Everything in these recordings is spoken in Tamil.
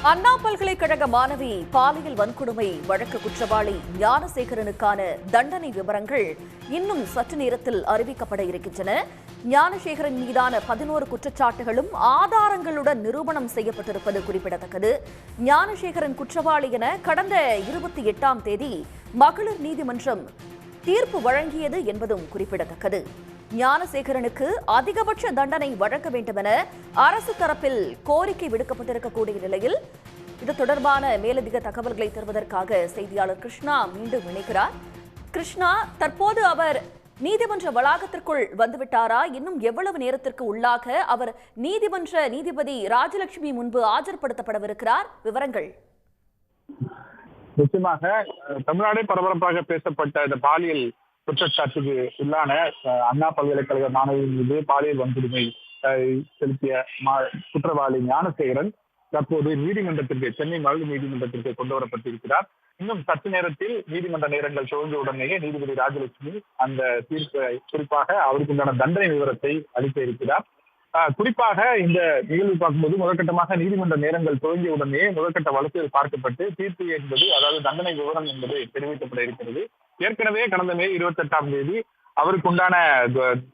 அண்ணா பல்கலைக்கழக மாணவி பாலியல் வன்கொடுமை வழக்கு குற்றவாளி ஞானசேகரனுக்கான தண்டனை விவரங்கள் இன்னும் சற்று நேரத்தில் அறிவிக்கப்பட இருக்கின்றன. ஞானசேகரன் மீதான 11 குற்றச்சாட்டுகளும் ஆதாரங்களுடன் நிரூபணம் செய்யப்பட்டிருப்பது குறிப்பிடத்தக்கது. ஞானசேகரன் குற்றவாளி என கடந்த 28ஆம் தேதி மகளிர் நீதிமன்றம் தீர்ப்பு வழங்கியது என்பதும் குறிப்பிடத்தக்கது. ஞானசேகரனுக்கு அதிகபட்ச தண்டனை வழங்க வேண்டும் என அரசு தரப்பில் கோரிக்கை விடுக்கப்பட்டிருக்கக்கூடிய நிலையில் இது தொடர்பான மேலதிக தகவல்களை தருவதற்காக செய்தியாளர் கிருஷ்ணா மீண்டும் இணைக்கிறார். கிருஷ்ணா, தற்போது அவர் நீதிமன்ற வளாகத்திற்குள் வந்துவிட்டாரா? இன்னும் எவ்வளவு நேரத்திற்கு உள்ளாக அவர் நீதிபதி ராஜலட்சுமி முன்பு ஆஜர்படுத்தப்படவிருக்கிறார்? விவரங்கள். நிச்சயமாக தமிழ்நாடே பரபரப்பாக பேசப்பட்ட இந்த பாலியல் குற்றச்சாட்டுக்கு உள்ளான அண்ணா பல்கலைக்கழக மாணவியின் மீது பாலியல் வன்கொடுமை செலுத்திய குற்றவாளி ஞானசேகரன் தற்போது நீதிமன்றத்திற்கு, சென்னை மகளிர் நீதிமன்றத்திற்கு கொண்டு வரப்பட்டிருக்கிறார். இன்னும் சற்று நேரத்தில் நீதிமன்ற நேரங்கள் துவங்கிய உடனேயே நீதிபதி ராஜலட்சுமி அந்த தீர்ப்பை, குறிப்பாக அவருக்குண்டான தண்டனை விவரத்தை அளிக்க இருக்கிறார். குறிப்பாக இந்த நிகழ்வு பார்க்கும்போது முதற்கட்டமாக நீதிமன்ற நேரங்கள் துவங்கிய உடனே முதற்கட்ட வழக்கு பார்க்கப்பட்டு தீர்ப்பு என்பது, அதாவது தண்டனை விவரம் என்பது தெரிவிக்கப்பட இருக்கிறது. ஏற்கனவே கடந்த மே 28ஆம் தேதி அவருக்கு உண்டான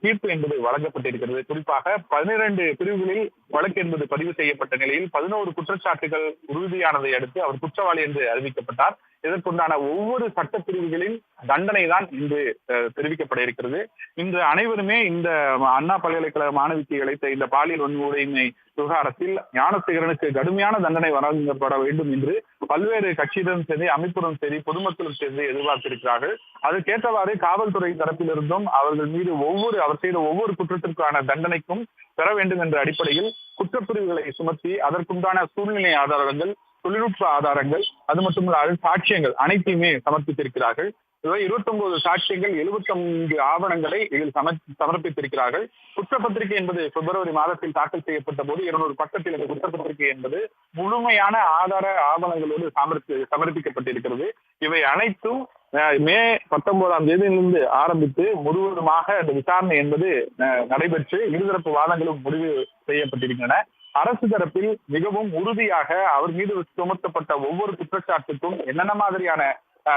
தீர்ப்பு என்பது வழங்கப்பட்டிருக்கிறது. குறிப்பாக 12 பிரிவுகளில் வழக்கு என்பது பதிவு செய்யப்பட்ட நிலையில் 11 குற்றச்சாட்டுகள் உறுதியானதை அடுத்து அவர் குற்றவாளி என்று அறிவிக்கப்பட்டார். இதற்குண்டான ஒவ்வொரு சட்டப்பிரிவுகளின் தண்டனை தான் இன்று தெரிவிக்கப்பட இருக்கிறது. இன்று அனைவருமே இந்த அண்ணா பல்கலைக்கழக மாணவிக்கு இழைத்த இந்த பாலியல் வன்கொடுமை விவகாரத்தில் ஞானசேகரனுக்கு கடுமையான தண்டனை வழங்கப்பட வேண்டும் என்று பல்வேறு கட்சியிடம் சரி, அமைப்புடன் சரி, பொதுமக்களும் சேர்ந்து எதிர்பார்த்திருக்கிறார்கள். அதற்கேற்றவாறு காவல்துறை தரப்பிலிருந்தும் அவர்கள் மீது அவர் செய்த ஒவ்வொரு குற்றத்திற்கான தண்டனைக்கும் பெற வேண்டும் என்ற அடிப்படையில் குற்றப்பிரிவுகளை சுமத்தி அதற்குண்டான சூழ்நிலை ஆதாரங்கள், தொழில்நுட்ப ஆதாரங்கள், அது மட்டுமல்லாது சாட்சியங்கள் அனைத்தையுமே சமர்ப்பித்திருக்கிறார்கள். 29 சாட்சியங்கள், 75 ஆவணங்களை இதில் சமர்ப்பித்திருக்கிறார்கள். குற்றப்பத்திரிகை என்பது பிப்ரவரி மாதத்தில் தாக்கல் செய்யப்பட்ட போது 200 பக்கத்தில் இந்த குற்றப்பத்திரிகை என்பது முழுமையான ஆதார ஆவணங்களோடு சமர்ப்பிக்கப்பட்டிருக்கிறது. இவை அனைத்தும் மே 19ஆம் தேதியிலிருந்து ஆரம்பித்து முழுவதுமாக இந்த விசாரணை என்பது நடைபெற்று இருதரப்பு வாதங்களும் முடிவு செய்யப்பட்டிருக்கின்றன. அரசு தரப்பில் மிகவும் உறுதியாக அவர் மீது சுமத்தப்பட்ட ஒவ்வொரு குற்றச்சாட்டுக்கும் என்னென்ன மாதிரியான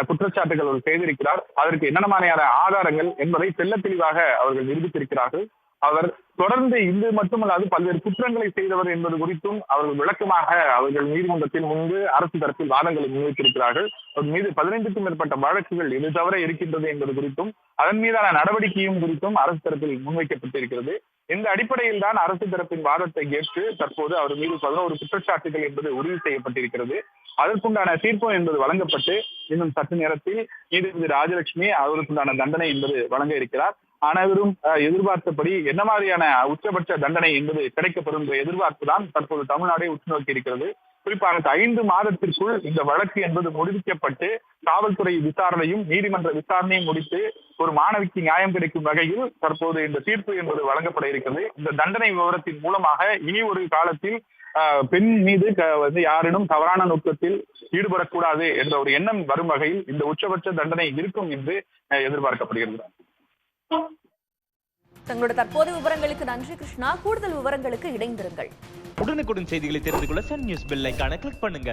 குற்றச்சாட்டுகள் அவர் செய்திருக்கிறார், அதற்கு என்னென்ன மாதிரியான ஆதாரங்கள் என்பதை தெள்ள தெளிவாக அவர்கள் நிரூபித்திருக்கிறார்கள். அவர் தொடர்ந்து இது மட்டுமல்லாது பல்வேறு குற்றங்களை செய்தவர் என்பது குறித்தும் அவர்கள் விளக்கமாக அவர்கள் நீதிமன்றத்தில் முன்பு அரசு தரப்பில் வாதங்களை முன்வைத்திருக்கிறார்கள். அவர் மீது 15க்கும் மேற்பட்ட வழக்குகள் இது தவிர இருக்கின்றது என்பது குறித்தும் அதன் மீதான நடவடிக்கையும் குறித்தும் அரசு தரப்பில் முன்வைக்கப்பட்டிருக்கிறது. இந்த அடிப்படையில் தான் அரசு தரப்பின் வாதத்தை ஏற்று தற்போது அவர் மீது 11 குற்றச்சாட்டுகள் என்பது உறுதி செய்யப்பட்டிருக்கிறது. அதற்குண்டான தீர்ப்பு என்பது வழங்கப்பட்டு இன்னும் சற்று நேரத்தில் நீதிபதி ராஜலட்சுமி அவருக்குண்டான தண்டனை என்பது வழங்க இருக்கிறார். அனைவரும் எதிர்பார்த்தபடி என்ன மாதிரியான உச்சபட்ச தண்டனை என்பது கிடைக்கப்படும் என்ற எதிர்பார்ப்பு தான் தற்போது தமிழ்நாடே உற்று நோக்கி இருக்கிறது. குறிப்பாக 5 மாதத்திற்குள் இந்த வழக்கு என்பது முடிக்கப்பட்டு காவல்துறை விசாரணையும் நீதிமன்ற விசாரணையும் முடித்து ஒரு மாணவிக்கு நியாயம் கிடைக்கும் வகையில் தற்போது இந்த தீர்ப்பு என்பது வழங்கப்பட இருக்கிறது. இந்த தண்டனை விவரத்தின் மூலமாக இனி ஒரு காலத்தில் பெண் மீது யாரிடம் தவறான நோக்கத்தில் ஈடுபடக்கூடாது என்ற ஒரு எண்ணம் வரும் வகையில் இந்த உச்சபட்ச தண்டனை இருக்கும் என்று எதிர்பார்க்கப்படுகிறது. தங்களோட தற்போதைய விவரங்களுக்கு நன்றி கிருஷ்ணா. கூடுதல் விவரங்களுக்கு இணைந்திருங்கள். உடனுக்குடன் செய்திகளை தெரிந்து கொள்ள சன் நியூஸ் பெல் ஐகானை கிளிக் பண்ணுங்க.